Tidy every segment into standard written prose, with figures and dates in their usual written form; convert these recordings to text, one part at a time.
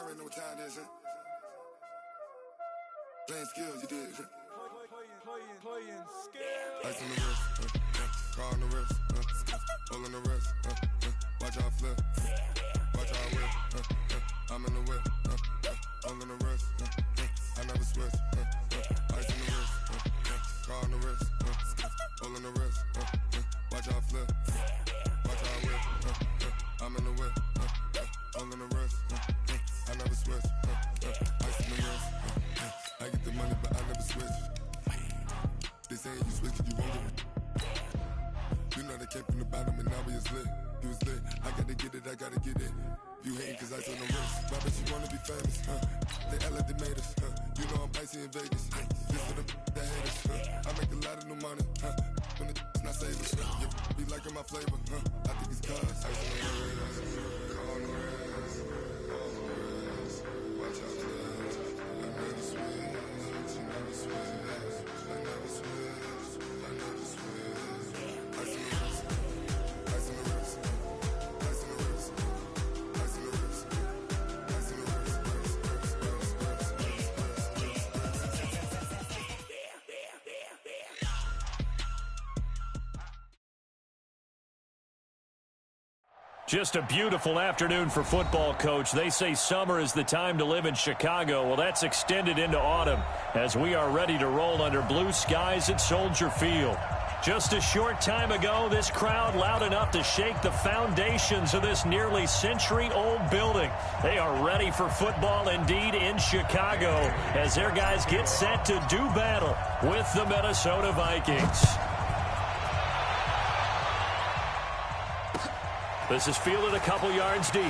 already know what time it is, huh? Playing skills, you did. Playing skills. Ice on the wrist, car on the wrist, hole in the wrist, watch out flip, watch out whip, I'm in the whip, hole in the wrist, I never switch, ice on the wrist, car on the wrist, hole in the wrist, watch out flip, watch out whip, I'm in the whip, hole in the wrist, I never switch, ice on the wrist, I get the money but I never switch. They saying you switch cause you won't get it. You know they came from the bottom and now we is lit. You was lit, I gotta get it, I gotta get it. You hating cause I told the wrist. Why bet you wanna be famous, They act like they made us, You know I'm icy in Vegas, This for the that hate us, I make a lot of new money, When the not savers, You be liking my flavor, I think it's cause ice on the wrist, car on the wrist, all the wrist. Watch out for this, I never switch, you never switch. I never switch, I never switch. Ice on the wrist, ice on the wrist, ice on the wrist, ice on the wrist, ice on the Just a beautiful afternoon for football, Coach. They say summer is the time to live in Chicago. Well, that's extended into autumn as we are ready to roll under blue skies at Soldier Field. Just a short time ago, this crowd loud enough to shake the foundations of this nearly century-old building. They are ready for football indeed in Chicago as their guys get set to do battle with the Minnesota Vikings. This is fielded a couple yards deep.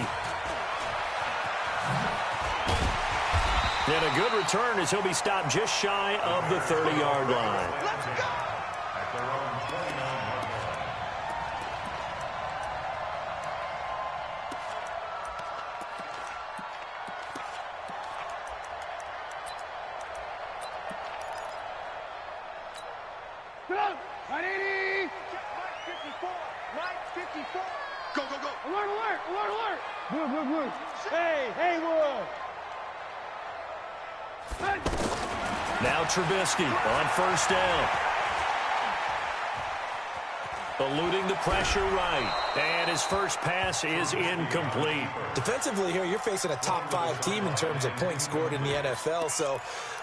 And a good return as he'll be stopped just shy of the 30-yard line. Let's go! Ready? Mike 54. Mike 54. Go, go, go. Alert, alert, alert, alert. Blue, blue, blue. Hey, hey, Will. Hey. Now Trubisky on first down. Eluding the pressure right. And his first pass is incomplete. Defensively here, you're facing a top 5 team in terms of points scored in the NFL. So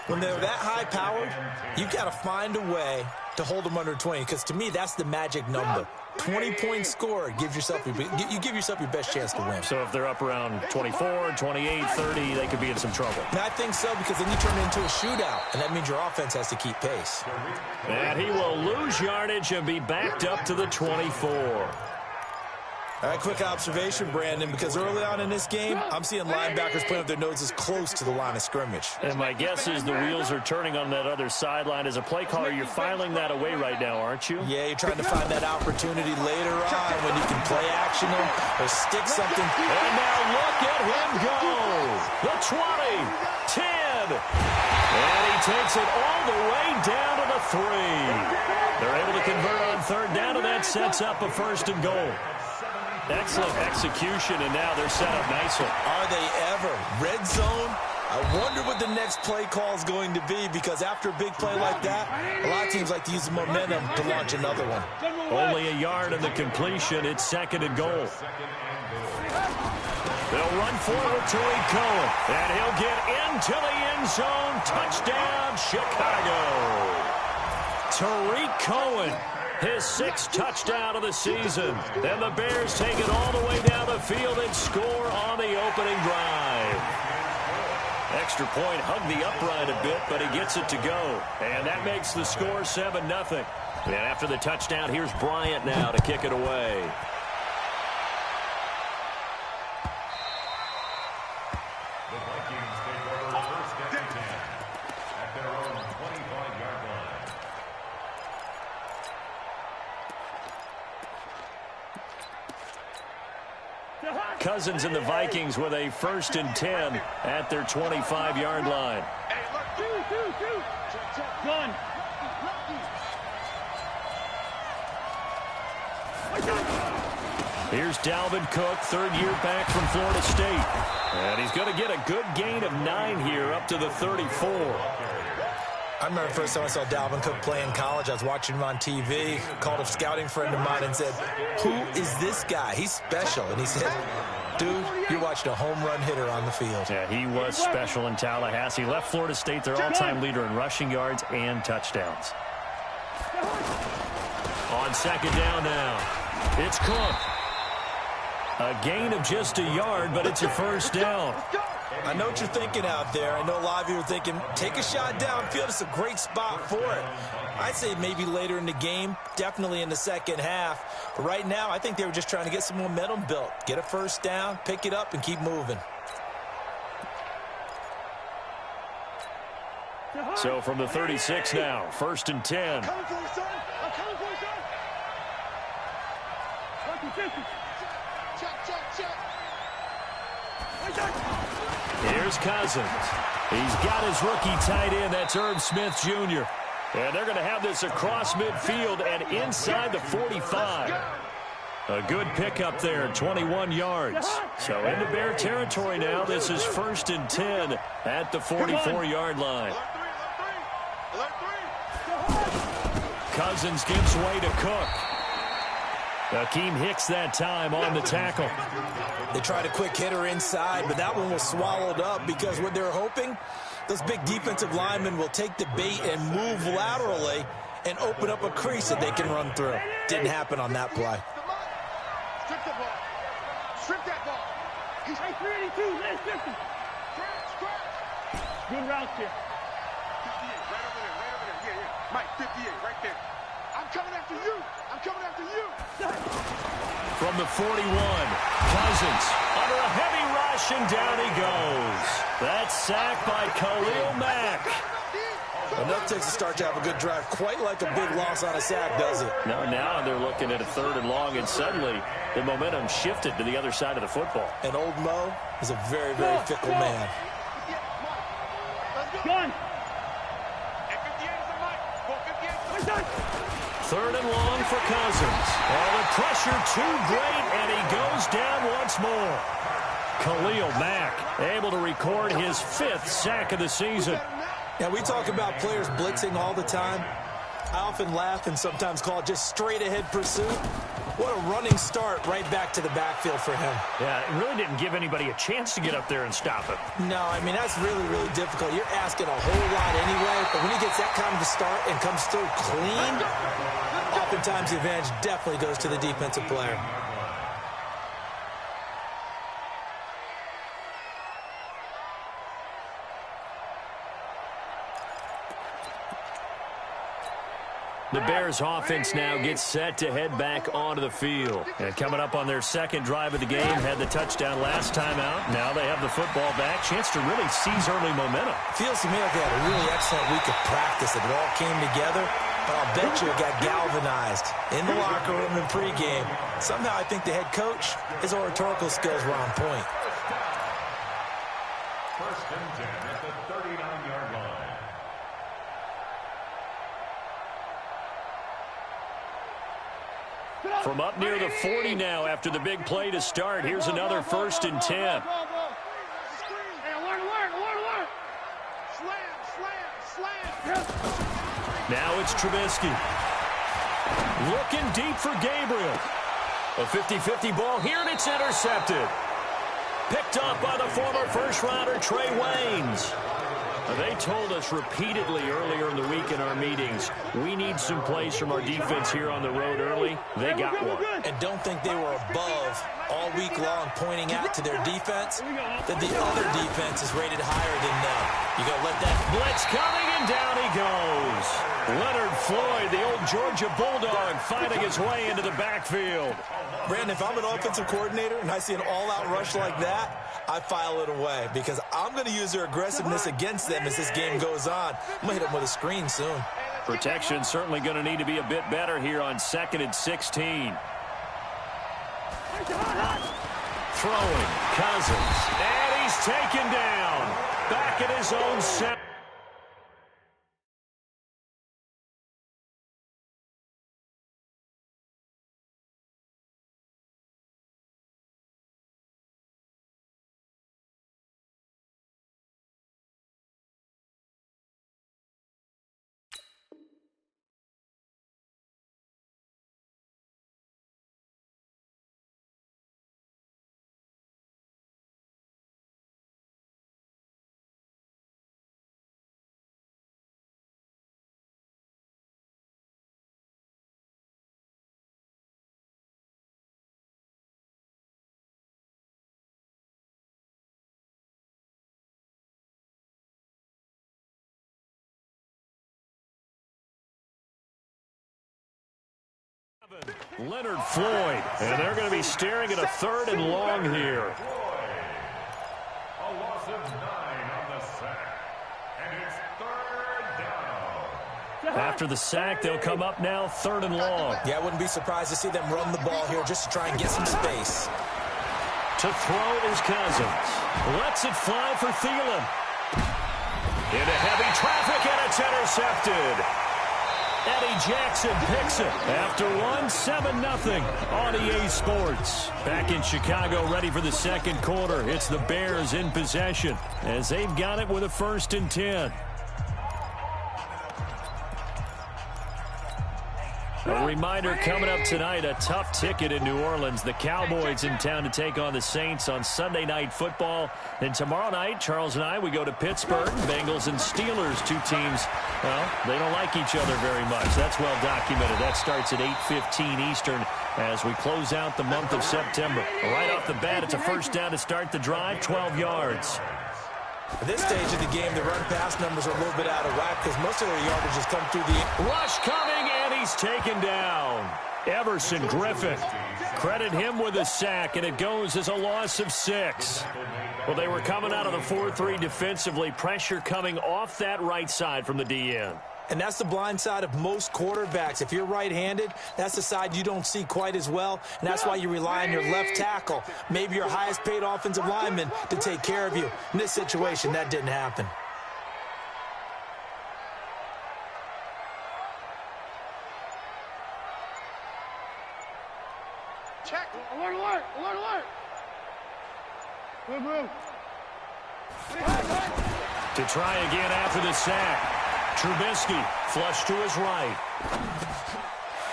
when they're that high-powered, you've got to find a way to hold them under 20, because to me, that's the magic number. 20 points scored, you give yourself your best chance to win. So if they're up around 24, 28, 30, they could be in some trouble. And I think so, because then you turn it into a shootout, and that means your offense has to keep pace. And he will lose yardage and be backed up to the 24. All right, quick observation, Brandon, because early on in this game, I'm seeing linebackers putting up their noses close to the line of scrimmage. And my guess is the wheels are turning on that other sideline. As a play caller, you're filing that away right now, aren't you? Yeah, you're trying to find that opportunity later on when you can play action them or stick something. And now look at him go. The 20, 10, and he takes it all the way down to the 3. They're able to convert on third down, and that sets up a 1st and goal. Excellent execution, and now they're set up nicely. Are they ever? Red zone? I wonder what the next play call is going to be, because after a big play like that, a lot of teams like to use the momentum to launch another one. Only a yard in the completion. It's 2nd and goal. They'll run forward to Cohen, and he'll get into the end zone. Touchdown, Chicago. Tariq Cohen. His 6th touchdown of the season. And the Bears take it all the way down the field and score on the opening drive. Extra point hugged the upright a bit, but he gets it to go. And that makes the score 7-0. And after the touchdown, here's Bryant now to kick it away. The Vikings take over 1st and 10 at their own 25-yard line. Cousins and the Vikings with a 1st and 10 at their 25-yard line. Hey, look. Two. Gun. Here's Dalvin Cook, third year back from Florida State. And he's going to get a good gain of 9 here up to the 34. I remember the first time I saw Dalvin Cook play in college. I was watching him on TV, called a scouting friend of mine and said, "Who is this guy? He's special." And he said, "Dude, you're watching a home run hitter on the field." Yeah, he was special in Tallahassee. Left Florida State their all-time leader in rushing yards and touchdowns. On second down now, it's Cook. A gain of just a yard, but it's a first down. I know what you're thinking out there. I know a lot of you are thinking, take a shot downfield. It's a great spot for it. I'd say maybe later in the game, definitely in the second half. But right now, I think they were just trying to get some momentum built. Get a first down, pick it up, and keep moving. So from the 36 now, first and 10. I'm coming for you, son. I'm coming for you, son. Here's Cousins. He's got his rookie tight end. That's Irv Smith Jr. And they're going to have this across midfield and inside the 45. A good pickup there, 21 yards. So into Bear territory now. This is first and 10 at the 44-yard line. Cousins gives way to Cook. Akeem Hicks that time on the tackle. They tried a quick hitter inside, but that one was swallowed up because what they're hoping, those big defensive linemen will take the bait and move laterally and open up a crease that they can run through. Didn't happen on that play. Strip the ball. Strip that ball. He's 382, last 50. Good route here. 58, right over there. Yeah. Mike, 58, right there. I'm coming after you. I'm coming after you. From the 41, Cousins under a heavy rush, and down he goes. That's sacked by Khalil Mack. Enough takes a start to have a good drive. Quite like a big loss on a sack, does it? Now they're looking at a third and long, and suddenly the momentum shifted to the other side of the football. And old Mo is a very, very fickle man. Gun. Third and long for Cousins. Oh, the pressure too great, and he goes down once more. Khalil Mack able to record his 5th sack of the season. Now, we talk about players blitzing all the time. I often laugh and sometimes call it just straight-ahead pursuit. What a running start right back to the backfield for him. Yeah, it really didn't give anybody a chance to get up there and stop him. No, I mean, that's really, really difficult. You're asking a whole lot anyway, but when he gets that kind of a start and comes through clean, oftentimes the advantage definitely goes to the defensive player. The Bears offense now gets set to head back onto the field. And coming up on their second drive of the game, had the touchdown last time out. Now they have the football back. Chance to really seize early momentum. Feels to me like they had a really excellent week of practice. It all came together, but I'll bet you it got galvanized in the locker room in pregame. Somehow I think the head coach, his oratorical skills were on point. First and 10 at the 39-yard line. From up near the 40 now after the big play to start. Here's another first and 10. Hey, alert. Slam. Now it's Trubisky. Looking deep for Gabriel. A 50-50 ball here, and it's intercepted. Picked up by the former first-rounder Trey Waynes. They told us repeatedly earlier in the week in our meetings, we need some plays from our defense here on the road early. They got one. And don't think they were above all week long pointing out to their defense that the other defense is rated higher than them. You got to let that Blitz coming, and down he goes. Leonard Floyd, the old Georgia Bulldog, finding his way into the backfield. Brandon, if I'm an offensive coordinator and I see an all-out rush like that, I file it away because I'm going to use their aggressiveness against them as this game goes on. I'm going to hit them with a screen soon. Protection certainly going to need to be a bit better here on 2nd and 16. Throwing, Cousins, and he's taken down. Back at his own center. Leonard Floyd, and they're going to be staring at a 3rd and long here. A loss of 9 on the sack. And it's 3rd down. After the sack, they'll come up now 3rd and long. Yeah, I wouldn't be surprised to see them run the ball here just to try and get some space. To throw is Cousins. Lets it fly for Thielen. Into heavy traffic, and it's intercepted. Eddie Jackson picks it after 7-0 on EA Sports. Back in Chicago, ready for the second quarter. It's the Bears in possession as they've got it with a 1st and 10. A reminder coming up tonight, a tough ticket in New Orleans. The Cowboys in town to take on the Saints on Sunday Night Football. And tomorrow night, Charles and I, we go to Pittsburgh. Bengals and Steelers, 2 teams, well, they don't like each other very much. That's well documented. That starts at 8:15 Eastern as we close out the month of September. Right off the bat, it's a 1st down to start the drive, 12 yards. At this stage of the game, the run-pass numbers are a little bit out of whack because most of their yardage has come through the... Rush coming, and he's taken down. Everson Griffin. Credit him with a sack, and it goes as a loss of 6. Well, they were coming out of the 4-3 defensively. Pressure coming off that right side from the DN. And that's the blind side of most quarterbacks. If you're right-handed, that's the side you don't see quite as well, and that's why you rely on your left tackle, maybe your highest-paid offensive lineman, to take care of you. In this situation, that didn't happen. Check. Alert, alert, alert, alert. Move. To try again after the sack. Trubisky, flush to his right.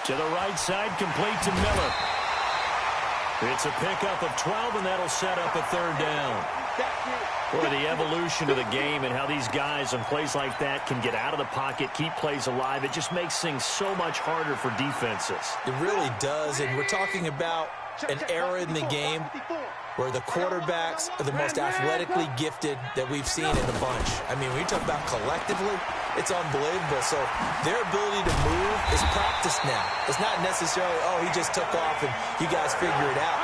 To the right side, complete to Miller. It's a pickup of 12, and that'll set up a 3rd down. Boy, the evolution of the game and how these guys on plays like that can get out of the pocket, keep plays alive, it just makes things so much harder for defenses. It really does, and we're talking about an era in the game where the quarterbacks are the most athletically gifted that we've seen in a bunch. I mean, when you talk about collectively, it's unbelievable. So their ability to move is practiced now. It's not necessarily, oh, he just took off and you guys figure it out.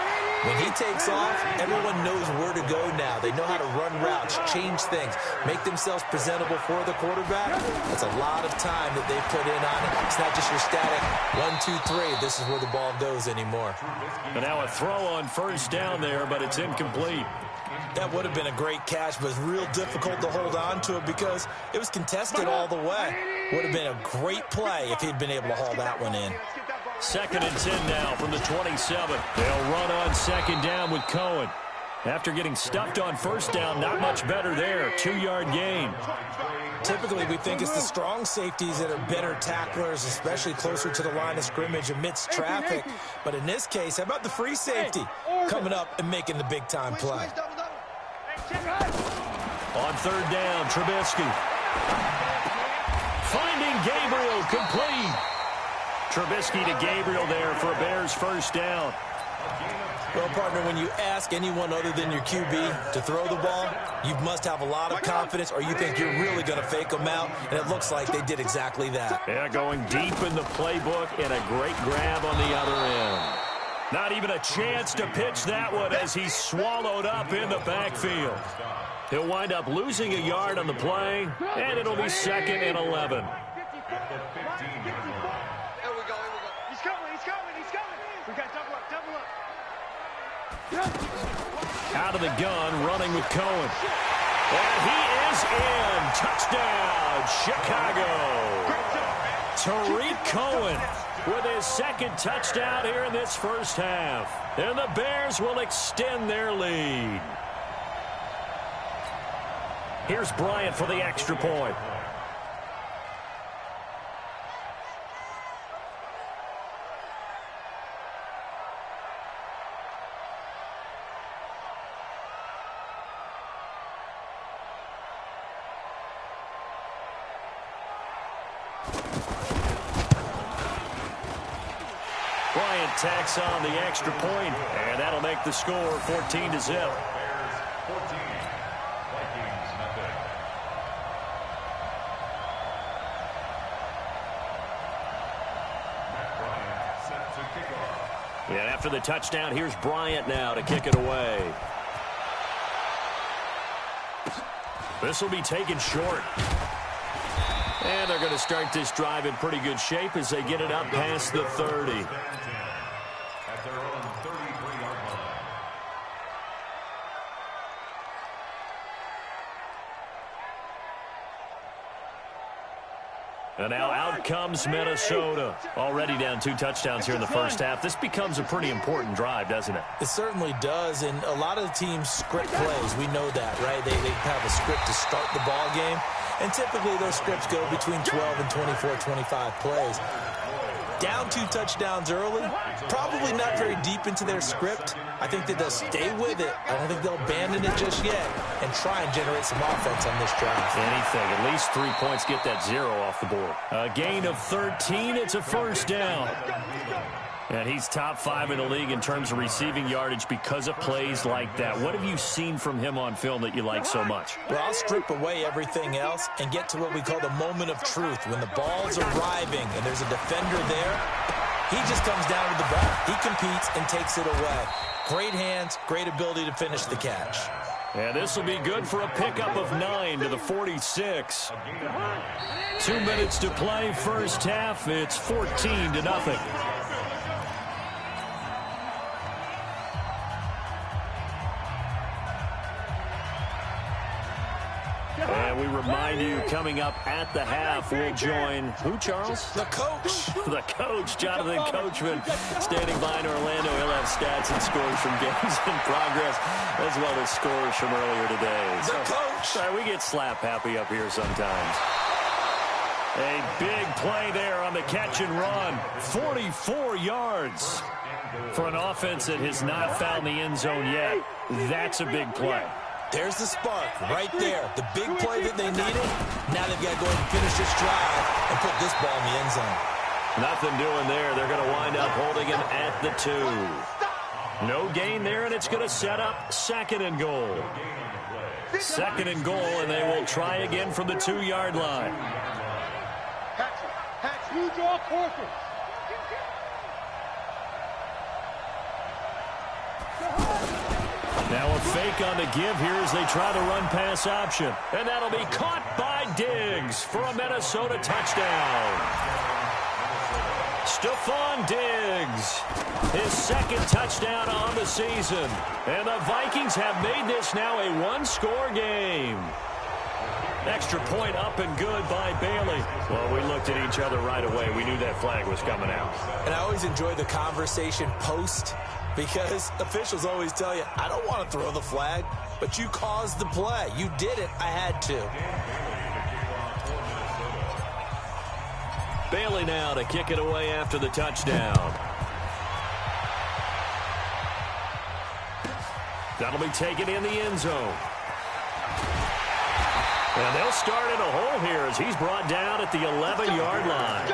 When he takes off, everyone knows where to go now. They know how to run routes, change things, make themselves presentable for the quarterback. That's a lot of time that they put in on it. It's not just your static 1, 2, 3. This is where the ball goes anymore. And now a throw on 1st down there, but it's incomplete. That would have been a great catch, but it's real difficult to hold on to it because it was contested all the way. Would have been a great play if he'd been able to haul that one in. 2nd and 10 now from the 27. They'll run on 2nd down with Cohen. After getting stuffed on 1st down, not much better there. 2-yard gain. Typically, we think it's the strong safeties that are better tacklers, especially closer to the line of scrimmage amidst traffic. But in this case, how about the free safety coming up and making the big-time play? On 3rd down, Trubisky. Finding Gabriel, complete. Trubisky to Gabriel there for a Bears 1st down. Well, partner, when you ask anyone other than your QB to throw the ball, you must have a lot of confidence or you think you're really going to fake them out, and it looks like they did exactly that. Yeah, going deep in the playbook and a great grab on the other end. Not even a chance to pitch that one as he's swallowed up in the backfield. He'll wind up losing a yard on the play, and it'll be 2nd and 11. Out of the gun, running with Cohen. And he is in. Touchdown, Chicago. Tariq Cohen with his 2nd touchdown here in this 1st half. And the Bears will extend their lead. Here's Bryant for the extra point. Bryant tacks on the extra point, and that'll make the score 14-0. Bears 14, Vikings nothing. Matt Bryant set to And after the touchdown, here's Bryant now to kick it away. This will be taken short. And they're going to start this drive in pretty good shape as they get it up past the 30. At their own 33-yard line. And now out comes Minnesota. Already down 2 touchdowns here in the first half. This becomes a pretty important drive, doesn't it? It certainly does, and a lot of the teams script plays. We know that, right? They have a script to start the ball game, and typically those scripts go between 12 and 24, 25 plays. Down 2 touchdowns early, probably not very deep into their script. I think that they'll stay with it. I don't think they'll abandon it just yet and try and generate some offense on this drive. Anything. At least 3 points, get that 0 off the board. A gain of 13. It's a first down. And he's top 5 in the league in terms of receiving yardage because of plays like that. What have you seen from him on film that you like so much? Well, I'll strip away everything else and get to what we call the moment of truth. When the ball's arriving and there's a defender there, he just comes down with the ball. He competes and takes it away. Great hands, great ability to finish the catch. And this will be good for a pickup of 9 to the 46. 2 minutes to play first half. It's 14-0. And we remind you, coming up at the half, we'll join who, Charles? The coach. The coach, Jonathan Coachman, standing by in Orlando. He'll have stats and scores from games in progress, as well as scores from earlier today. The coach. Sorry, we get slap happy up here sometimes. A big play there on the catch and run. 44 yards for an offense that has not found the end zone yet. That's a big play. There's the spark right there. The big play that they needed. Now they've got to go ahead and finish this drive and put this ball in the end zone. Nothing doing there. They're going to wind up holding him at the 2. No gain there, and it's going to set up 2nd and goal. 2nd and goal, and they will try again from the 2-yard line. Hatch, you draw quarters. Now a fake on the give here as they try the run-pass option. And that'll be caught by Diggs for a Minnesota touchdown. Stephon Diggs, his 2nd touchdown on the season. And the Vikings have made this now a 1-score game. Extra point up and good by Bailey. Well, we looked at each other right away. We knew that flag was coming out. And I always enjoy the conversation post, because officials always tell you, I don't want to throw the flag, but you caused the play. You did it. I had to. Bailey now to kick it away after the touchdown. That'll be taken in the end zone. And they'll start in a hole here as he's brought down at the 11-yard line.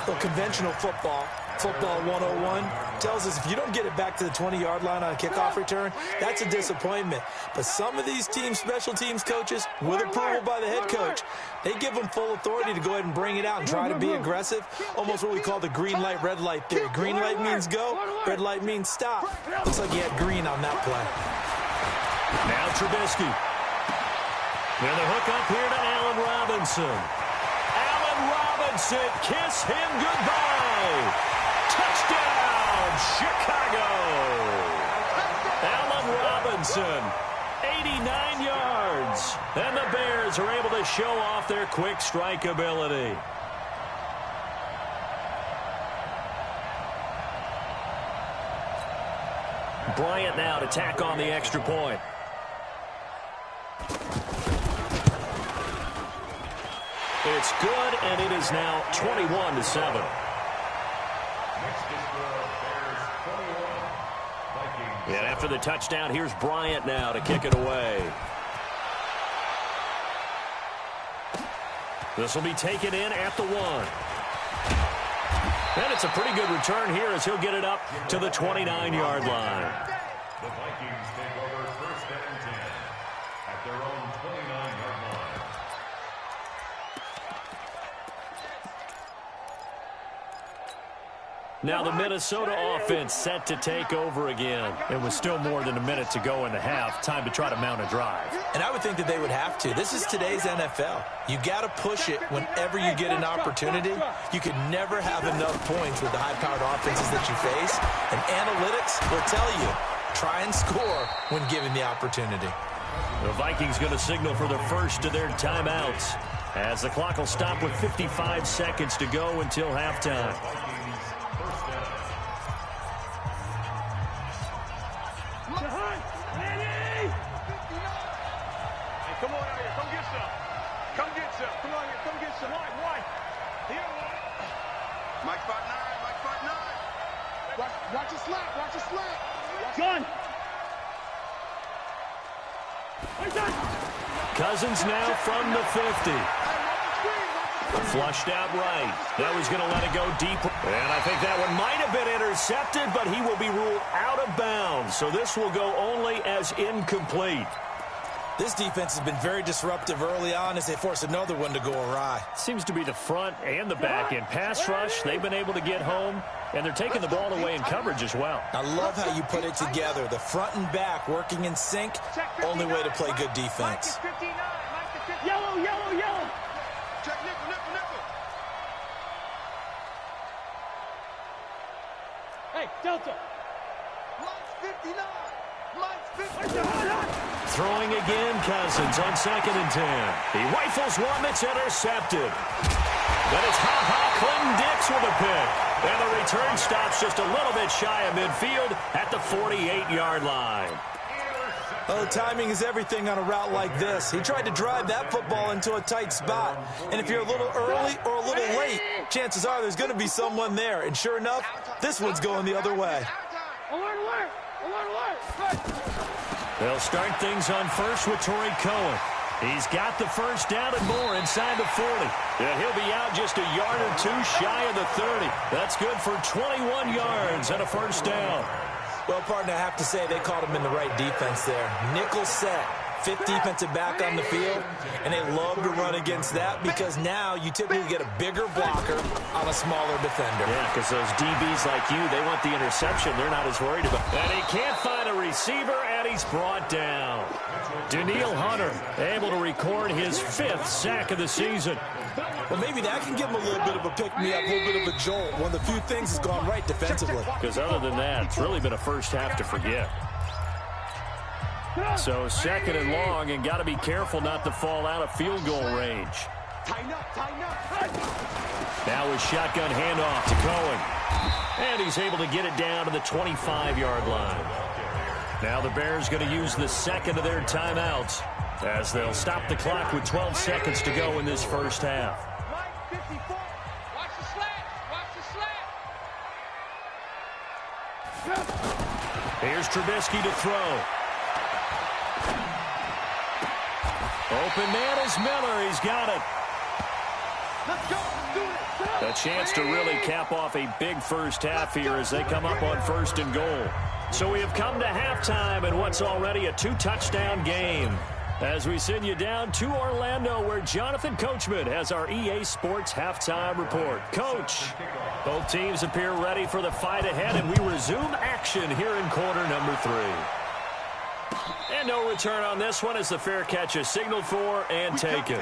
Well, conventional football 101, tells us if you don't get it back to the 20-yard line on a kickoff return, that's a disappointment. But some of these teams, special teams coaches, with approval by the head coach, they give them full authority to go ahead and bring it out and try to be aggressive, almost what we call the green light, red light theory. Green light means go, red light means stop. Looks like he had green on that play. Now Trubisky. And the hook up here to Allen Robinson. Allen Robinson, kiss him goodbye. Touchdown, Chicago. Allen Robinson, 89 yards. And the Bears are able to show off their quick strike ability. Bryant now to tack on the extra point. It's good, and it is now 21-7. And after the touchdown, here's Bryant now to kick it away. This will be taken in at the 1. And it's a pretty good return here as he'll get it up to the 29-yard line. The Vikings take over 1st and 10 at their own 29-yard line. Now the Minnesota offense set to take over again. It was still more than a minute to go in the half. Time to try to mount a drive. And I would think that they would have to. This is today's NFL. You got to push it whenever you get an opportunity. You can never have enough points with the high-powered offenses that you face. And analytics will tell you, try and score when given the opportunity. The Vikings going to signal for the first of their timeouts as the clock will stop with 55 seconds to go until halftime. Come on out here. Come get some. Come get some. Come on here. Come get some. Wide. Here. Mike spot 9. Mike spot 9. Watch your slap. Watch your slap. Gun. Cousins now from the 50. Flushed out right. That was going to let it go deep. And I think that one might have been intercepted, but he will be ruled out of bounds. So this will go only as incomplete. This defense has been very disruptive early on as they force another one to go awry. Seems to be the front and the back end. Pass rush, they've been able to get home, and they're taking the ball away in coverage as well. I love how you put it together. The front and back working in sync, only way to play good defense. Yellow. Check nickel. Hey, Delta. Mike's 59. Mike's 59. Throwing again, Cousins on 2nd and 10. He rifles one that's intercepted. But it's Clinton Dix with a pick. And the return stops just a little bit shy of midfield at the 48-yard line. Oh, timing is everything on a route like this. He tried to drive that football into a tight spot. And if you're a little early or a little late, chances are there's going to be someone there. And sure enough, this one's going the other way. Alert. They'll start things on first with Torrey Cohen. He's got the first down and more inside the 40. And he'll be out just a yard or two shy of the 30. That's good for 21 yards and a first down. Well, partner, I have to say they caught him in the right defense there. Nickel set. 5th defensive back on the field, and they love to run against that because now you typically get a bigger blocker on a smaller defender. Yeah, because those DBs like you, they want the interception. They're not as worried about it. And he can't find a receiver, and he's brought down. Daniil Hunter able to record his 5th sack of the season. Well, maybe that can give him a little bit of a pick-me-up, a little bit of a jolt. One of the few things has gone right defensively. Because other than that, it's really been a first half to forget. So 2nd and long, and got to be careful not to fall out of field goal range. Tighten up. Now a shotgun handoff to Cohen. And he's able to get it down to the 25-yard line. Now the Bears going to use the 2nd of their timeouts as they'll stop the clock with 12 seconds to go in this first half. Mike 54. Watch the slant. Here's Trubisky to throw. Open man is Miller. He's got it. Let's go. Do it. A chance to really cap off a big first half here as they come up on 1st and goal. So we have come to halftime in what's already a 2-touchdown game. As we send you down to Orlando, where Jonathan Coachman has our EA Sports halftime report. Coach, both teams appear ready for the fight ahead, and we resume action here in quarter number 3. And no return on this one as the fair catch is signaled for and taken.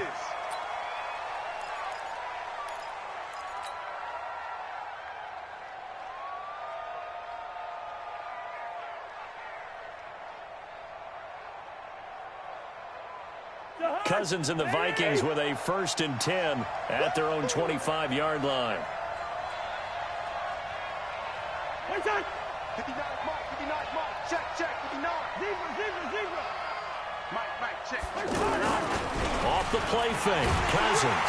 Cousins and the Vikings with a 1st and 10 at their own 25-yard line. 59 Mike. Check. 59. Zebra. Mike, check. Off the play fake, Cousins.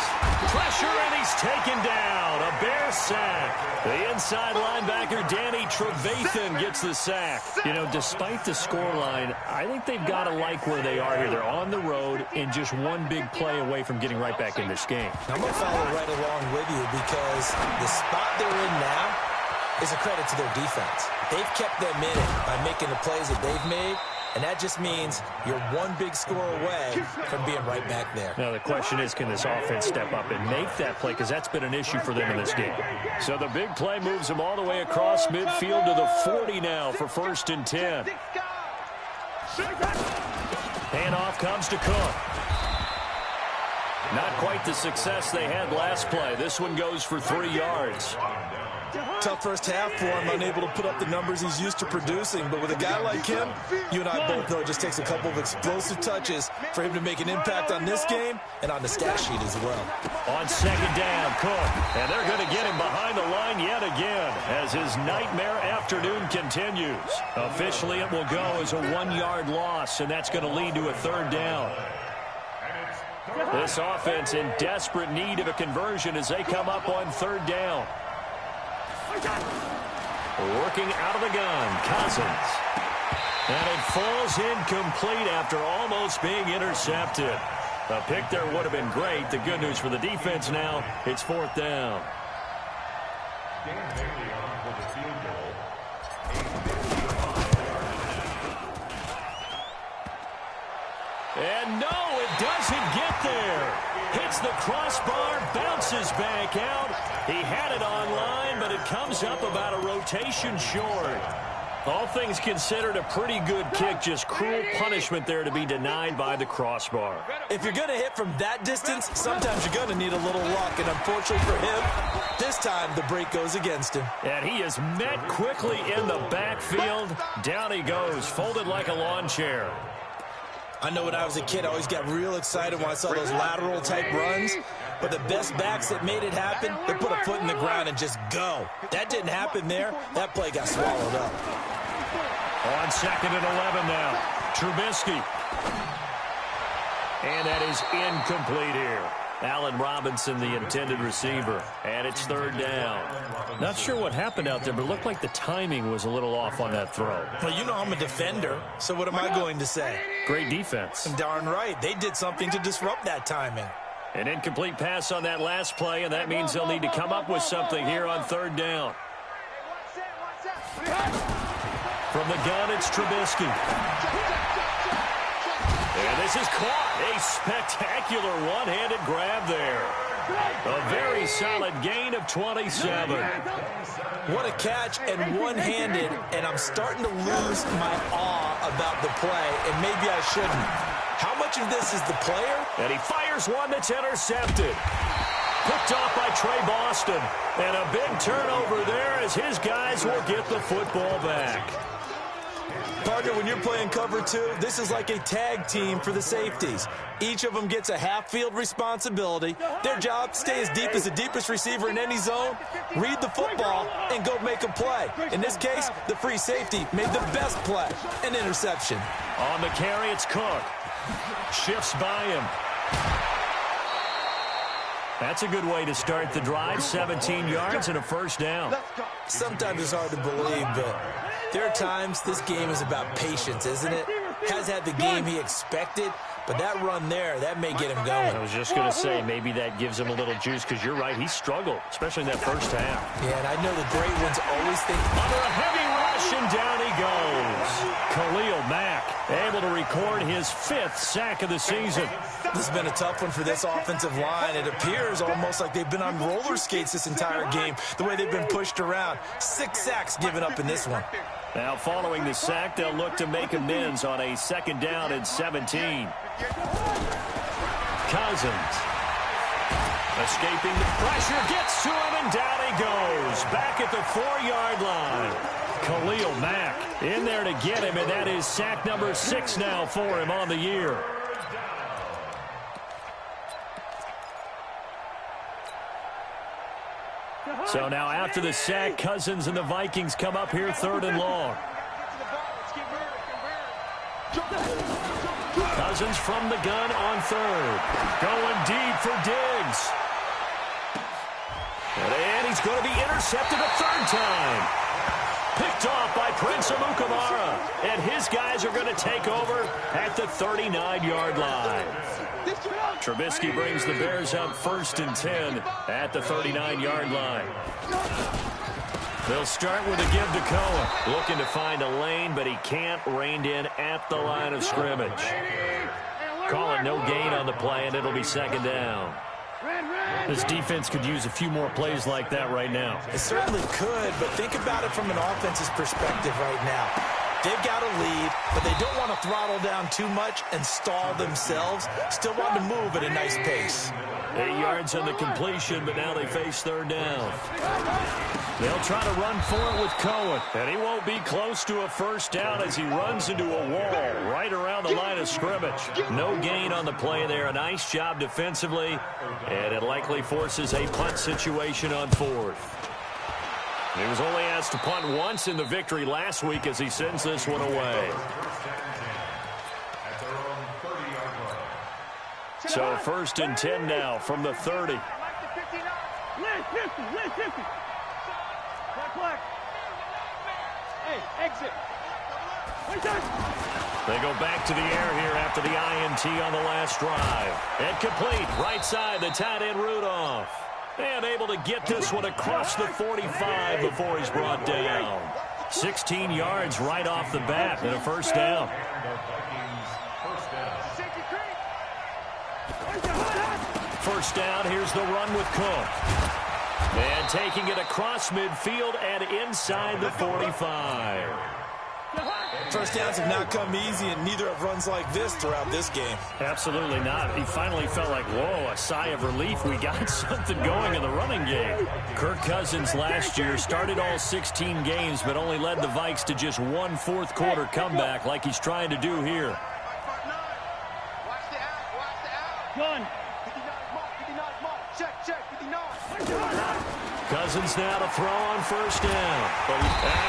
Pressure, and he's taken down. A Bear sack. The inside linebacker, Danny Trevathan, gets the sack. You know, despite the scoreline, I think they've got to like where they are here. They're on the road and just one big play away from getting right back in this game. I'm going to follow right along with you because the spot they're in now is a credit to their defense. They've kept them in it by making the plays that they've made, And that just means you're one big score away from being right back there. Now the question is, can this offense step up and make that play? Because that's been an issue for them in this game. So the big play moves them all the way across midfield to the 40 now for 1st and 10. Handoff comes to Cook. Not quite the success they had last play. This one goes for 3 yards. Tough first half for him, unable to put up the numbers he's used to producing. But with a guy like him, you and I both know it just takes a couple of explosive touches for him to make an impact on this game and on the stat sheet as well. On 2nd down, Cook. And they're going to get him behind the line yet again as his nightmare afternoon continues. Officially, it will go as a 1-yard loss, and that's going to lead to a 3rd down. This offense in desperate need of a conversion as they come up on 3rd down. Working out of the gun, Cousins. And it falls incomplete after almost being intercepted. A pick there would have been great. The good news for the defense now, it's 4th down. And no, it doesn't get there. Hits the crossbar, bounces back out. He had it online, but it comes up about a rotation short. All things considered, a pretty good kick. Just cruel punishment there to be denied by the crossbar. If you're going to hit from that distance, sometimes you're going to need a little luck. And unfortunately for him, this time the break goes against him. And he is met quickly in the backfield. Down he goes, folded like a lawn chair. I know when I was a kid, I always got real excited when I saw those lateral-type runs. But the best backs that made it happen, they put a foot in the ground and just go. That didn't happen there. That play got swallowed up. On 2nd and 11 now, Trubisky. And that is incomplete here. Allen Robinson, the intended receiver. And it's 3rd down. Not sure what happened out there, but it looked like the timing was a little off on that throw. Well, you know I'm a defender, so what am I going to say? Great defense. Darn right. They did something to disrupt that timing. An incomplete pass on that last play, and that means they'll need to come up with something here on 3rd down. From the gun, it's Trubisky. And this is caught. A spectacular one-handed grab there. A very solid gain of 27. What a catch and one-handed, and I'm starting to lose my awe about the play, and maybe I shouldn't. How much of this is the player? And he fires one that's intercepted. Picked off by Trey Boston. And a big turnover there as his guys will get the football back. Partner, when you're playing cover 2, this is like a tag team for the safeties. Each of them gets a half-field responsibility. Their job, stay as deep as the deepest receiver in any zone, read the football, and go make a play. In this case, the free safety made the best play, an interception. On the carry, it's Cook. Shifts by him. That's a good way to start the drive. 17 yards and a 1st down. Sometimes it's hard to believe, but there are times this game is about patience, isn't it? Has had the game he expected, but that run there, that may get him going. I was just going to say, maybe that gives him a little juice, because you're right, he struggled, especially in that 1st half. Yeah, and I know the great ones always think... Under a heavy rush, and down he goes. Khalil Mack able to record his 5th sack of the season. This has been a tough one for this offensive line. It appears almost like they've been on roller skates this entire game, the way they've been pushed around. 6 sacks given up in this one. Now, following the sack, they'll look to make amends on a 2nd down and 17. Cousins. Escaping the pressure, gets to him, and down he goes. Back at the 4-yard line. Khalil Mack in there to get him, and that is sack number 6 now for him on the year. So now after the sack, Cousins and the Vikings come up here 3rd and long. Cousins from the gun on 3rd. Going deep for Diggs. And he's going to be intercepted a 3rd time. Picked off by Prince Amukamara. And his guys are going to take over at the 39-yard line. Trubisky brings the Bears up 1st and 10 at the 39-yard line. They'll start with a give to Cohen. Looking to find a lane, but he can't. Reined in at the line of scrimmage. Call it no gain on the play, and it'll be second down. This defense could use a few more plays like that right now. It certainly could, but think about it from an offense's perspective right now. They've got a lead, but they don't want to throttle down too much and stall themselves. Still want to move at a nice pace. 8 yards on the completion, but now they face third down. They'll try to run for it with Cohen, and he won't be close to a first down as he runs into a wall right around the line of scrimmage. No gain on the play there. A nice job defensively, and it likely forces a punt situation on fourth. He was only asked to punt once in the victory last week as he sends this one away. So first and 10 now from the 30. Hey, exit. They go back to the air here after the INT on the last drive. And complete, right side, the tight end Rudolph. And able to get this one across the 45 before he's brought down. 16 yards right off the bat and a first down. First down, here's the run with Cook. And taking it across midfield and inside the 45. First downs have not come easy, and neither have runs like this throughout this game. Absolutely not. He finally felt like, whoa, a sigh of relief. We got something going in the running game. Kirk Cousins last year started all 16 games, but only led the Vikes to just one fourth-quarter comeback like he's trying to do here. Gun. Cousins now to throw on first down. And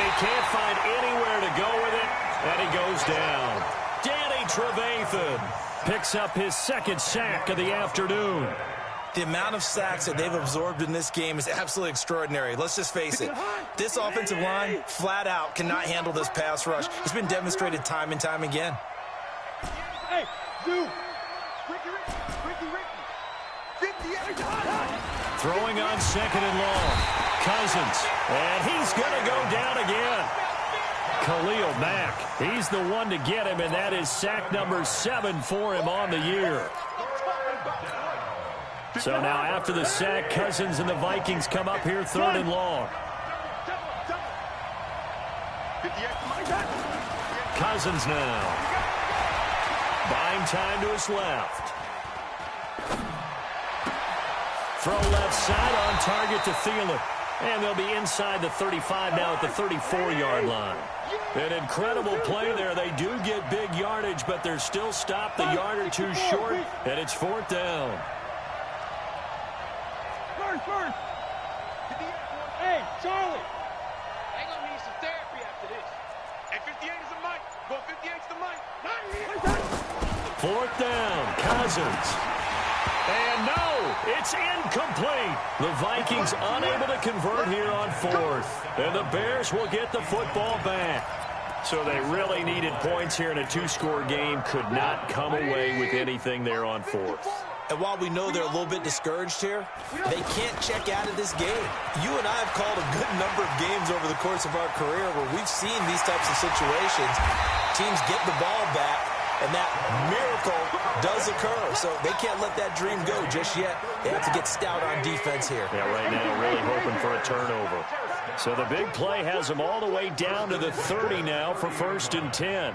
he can't find anywhere to go with it. And he goes down. Danny Trevathan picks up his second sack of the afternoon. The amount of sacks that they've absorbed in this game is absolutely extraordinary. Let's just face it. This offensive line, flat out, cannot handle this pass rush. It's been demonstrated time and time again. Hey, dude. Ricky. Throwing on second and long. Cousins. And he's going to go down again. Khalil Mack. He's the one to get him, and that is sack number 7 for him on the year. So now after the sack, Cousins and the Vikings come up here third and long. Cousins now. Buying time to his left. Throw left side on target to Thielen. And they'll be inside the 35 now at the 34-yard line. An incredible play there. They do get big yardage, but they're still stopped a yard or two short, and it's fourth down. First. Hey, Charlie. They gonna need some therapy after this. Hey, 58 is the mic. Well, 58's the mic. Fourth down, Cousins. And no, it's incomplete. The Vikings unable to convert here on fourth. And the Bears will get the football back. So they really needed points here in a two-score game. Could not come away with anything there on fourth. And while we know they're a little bit discouraged here, they can't check out of this game. You and I have called a good number of games over the course of our career where we've seen these types of situations. Teams get the ball back, and that miracle does occur. So they can't let that dream go just yet. They have to get stout on defense here. Yeah, right now really hoping for a turnover. So the big play has them all the way down to the 30 now for first and 10.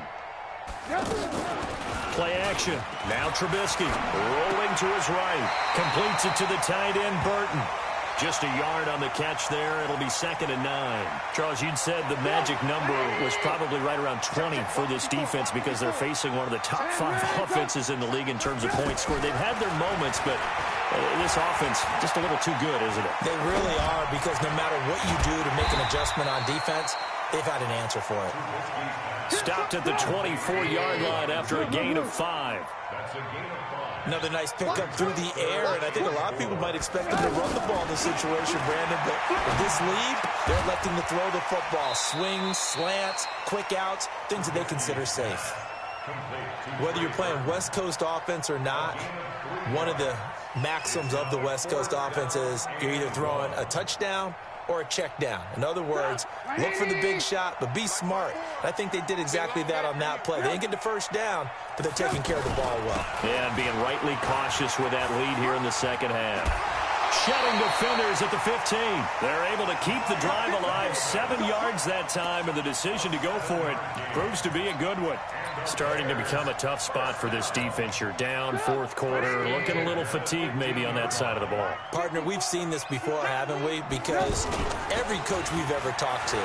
Play action. Now Trubisky rolling to his right. Completes it to the tight end, Burton. Just a yard on the catch there. It'll be second and 9. Charles, you'd said the magic number was probably right around 20 for this defense because they're facing one of the top 5 offenses in the league in terms of points scored. They've had their moments, but this offense just a little too good, isn't it? They really are, because no matter what you do to make an adjustment on defense, they've had an answer for it. Stopped at the 24-yard line after a gain of 5. Another nice pickup through the air, and I think a lot of people might expect them to run the ball in this situation, Brandon, but with this lead, they're electing to throw the football. Swings, slants, quick outs, things that they consider safe. Whether you're playing West Coast offense or not, one of the maxims of the West Coast offense is you're either throwing a touchdown or a check down. In other words, look for the big shot, but be smart. I think they did exactly that on that play. They didn't get the first down, but they're taking care of the ball well. Yeah, and being rightly cautious with that lead here in the second half. Shedding defenders at the 15. They're able to keep the drive alive. 7 yards that time, and the decision to go for it proves to be a good one. Starting to become a tough spot for this defense. You're down fourth quarter, looking a little fatigued maybe on that side of the ball. Partner, we've seen this before, haven't we? Because every coach we've ever talked to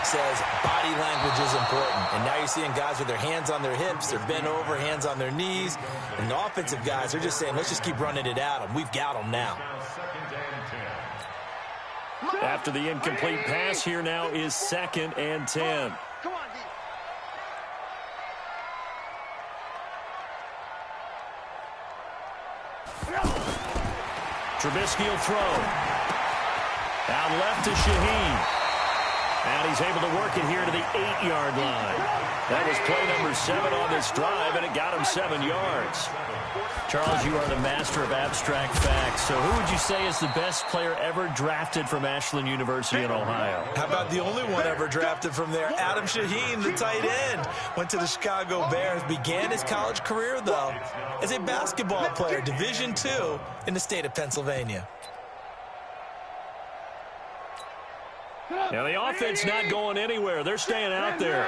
says body language is important. And now you're seeing guys with their hands on their hips, they're bent over, hands on their knees. And the offensive guys are just saying, let's just keep running it at them. We've got them now. After the incomplete pass, here now is 2nd and 10. Come on, D. Trubisky will throw. Out left to Shaheen. And he's able to work it here to the 8-yard line. That was play number 7 on this drive, and it got him 7 yards. Charles, you are the master of abstract facts. So who would you say is the best player ever drafted from Ashland University in Ohio? How about the only one ever drafted from there? Adam Shaheen, the tight end. Went to the Chicago Bears. Began his college career, though, as a basketball player, Division II in the state of Pennsylvania. Now, the offense not going anywhere. They're staying out there.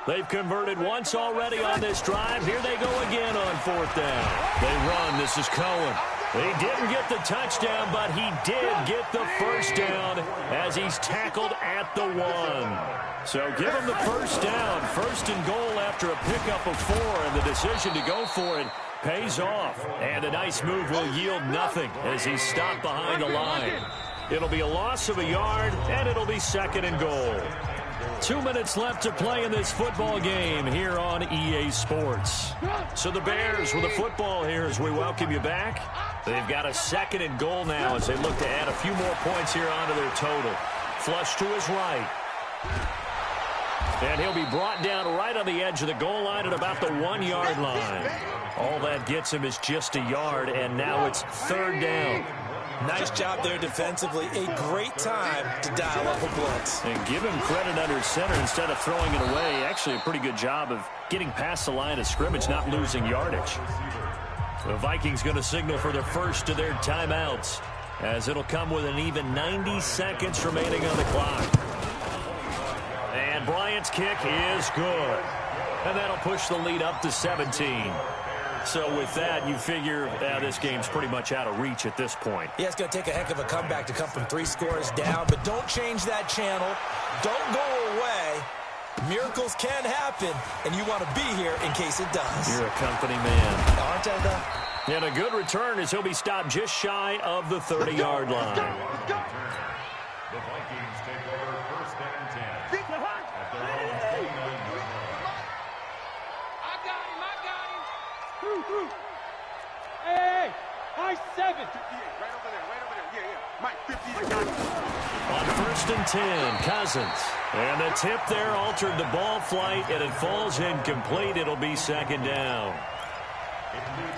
They've converted once already on this drive. Here they go again on 4th down. They run. This is Cohen. He didn't get the touchdown, but he did get the first down as he's tackled at the 1. So give him the first down. 1st and goal after a pickup of 4, and the decision to go for it pays off. And a nice move will yield nothing as he's stopped behind the line. It'll be a loss of a yard, and it'll be 2nd and goal. 2 minutes left to play in this football game here on EA Sports. So the Bears with the football here as we welcome you back. They've got a 2nd and goal now as they look to add a few more points here onto their total. Flush to his right. And he'll be brought down right on the edge of the goal line at about the 1-yard line. All that gets him is just a yard, and now it's 3rd down. Nice job there defensively. A great time to dial up a blitz. And give him credit under center instead of throwing it away. Actually a pretty good job of getting past the line of scrimmage, not losing yardage. The Vikings going to signal for the first of their timeouts as it'll come with an even 90 seconds remaining on the clock. And Bryant's kick is good. And that'll push the lead up to 17. So with that, you figure this game's pretty much out of reach at this point. Yeah, it's going to take a heck of a comeback to come from 3 scores down, but don't change that channel. Don't go away. Miracles can happen, and you want to be here in case it does. You're a company man. Aren't I, though? And a good return as he'll be stopped just shy of the 30-yard line. The Vikings take over 1st and 10. At their own 29-yard line. Hey, high 7. 58, right over there. Yeah. Mike, 58. On 1st and 10, Cousins. And the tip there altered the ball flight, and it falls incomplete. It'll be 2nd down.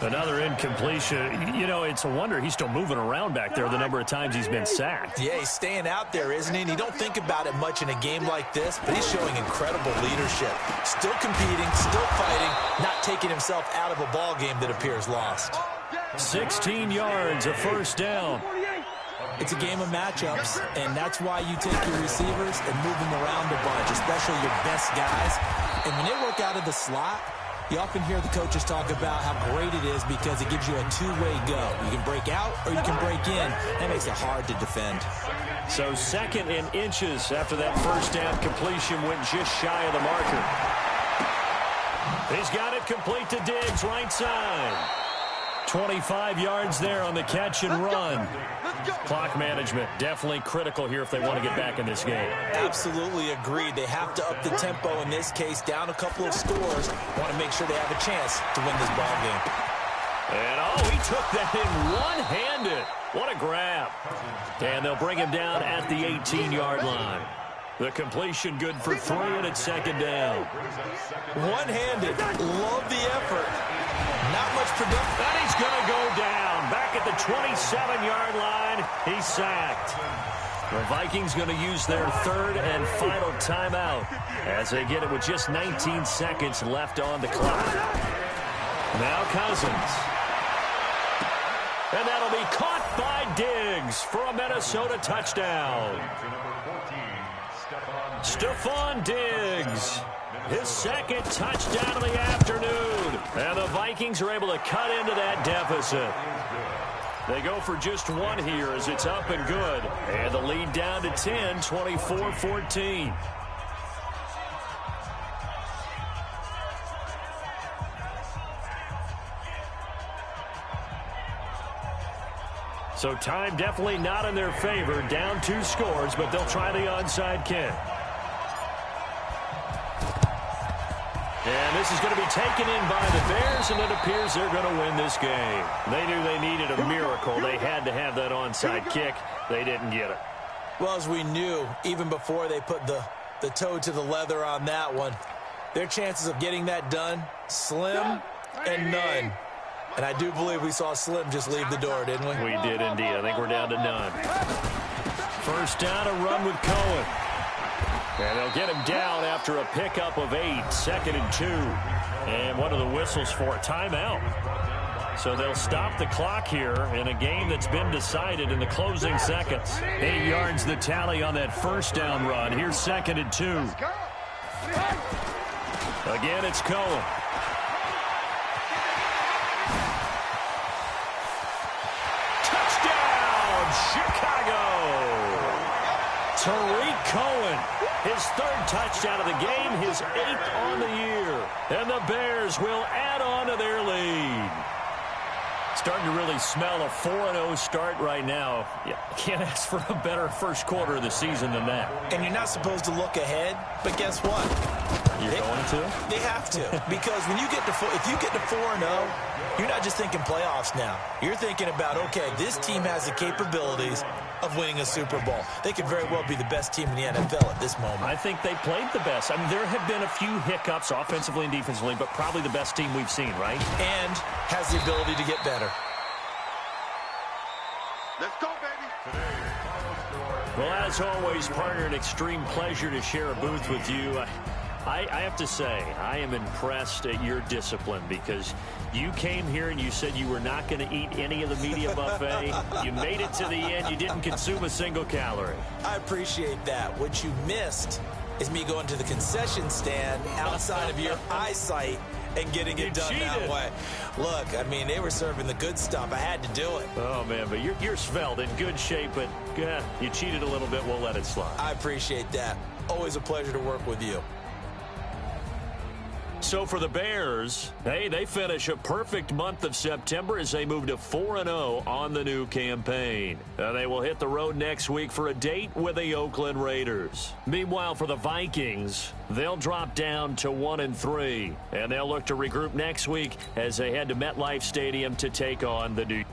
Another incompletion. You know, it's a wonder he's still moving around back there the number of times he's been sacked. Yeah, he's staying out there, isn't he? And you don't think about it much in a game like this, but he's showing incredible leadership. Still competing, still fighting, not taking himself out of a ball game that appears lost. 16 yards, a 1st down. It's a game of matchups, and that's why you take your receivers and move them around a bunch, especially your best guys. And when they work out of the slot, you often hear the coaches talk about how great it is because it gives you a two-way go. You can break out or you can break in. That makes it hard to defend. So 2nd and inches after that 1st down completion went just shy of the marker. He's got it complete to Diggs, right side. 25 yards there on the catch and run. Clock management definitely critical here if they want to get back in this game. Absolutely agreed. They have to up the tempo in this case, down a couple of scores. Want to make sure they have a chance to win this ball game. And he took that in one-handed. What a grab. And they'll bring him down at the 18-yard line. The completion good for 3, and it's 2nd down. One-handed. Love the effort. Not much production. And he's going to go down. Back at the 27-yard line, he's sacked. The Vikings going to use their third and final timeout as they get it with just 19 seconds left on the clock. Now Cousins. And that'll be caught by Diggs for a Minnesota touchdown. Stephon Diggs, his second touchdown of the afternoon. And the Vikings are able to cut into that deficit. They go for just one here as it's up and good. And the lead down to 10, 24-14. So time definitely not in their favor. Down 2 scores, but they'll try the onside kick. And this is going to be taken in by the Bears, and it appears they're going to win this game. They knew they needed a miracle. They had to have that onside kick. They didn't get it. Well, as we knew, even before they put the toe to the leather on that one, their chances of getting that done, slim and none. And I do believe we saw Slim just leave the door, didn't we? We did indeed. I think we're down to none. First down, a run with Cohen. And they'll get him down after a pickup of 8, 2nd and 2. And what are the whistles for? A timeout. So they'll stop the clock here in a game that's been decided in the closing seconds. 8 yards the tally on that first down run. Here's 2nd and 2. Again, it's Cohen. Touchdown, Chicago! Tariq Cohen, his 3rd touchdown of the game, his 8th on the year. And the Bears will add on to their lead. Starting to really smell a 4-0 start right now. Yeah, can't ask for a better first quarter of the season than that. And you're not supposed to look ahead, but guess what? You're going to? They have to. Because when you get to if you get to 4-0, you're not just thinking playoffs now. You're thinking about, okay, this team has the capabilities of winning a Super Bowl. They could very well be the best team in the NFL at this moment. I think they played the best. I mean, there have been a few hiccups offensively and defensively, but probably the best team we've seen, right? And has the ability to get better. Let's go, baby. Well, as always, partner, an extreme pleasure to share a booth with you. I have to say, I am impressed at your discipline because you came here and you said you were not going to eat any of the media buffet. You made it to the end. You didn't consume a single calorie. I appreciate that. What you missed is me going to the concession stand outside of your eyesight and getting it done that way. Look, I mean, they were serving the good stuff. I had to do it. Oh, man, but you're svelte, in good shape, but you cheated a little bit. We'll let it slide. I appreciate that. Always a pleasure to work with you. So for the Bears, hey, they finish a perfect month of September as they move to 4-0 on the new campaign. They will hit the road next week for a date with the Oakland Raiders. Meanwhile, for the Vikings, they'll drop down to 1-3, and they'll look to regroup next week as they head to MetLife Stadium to take on the New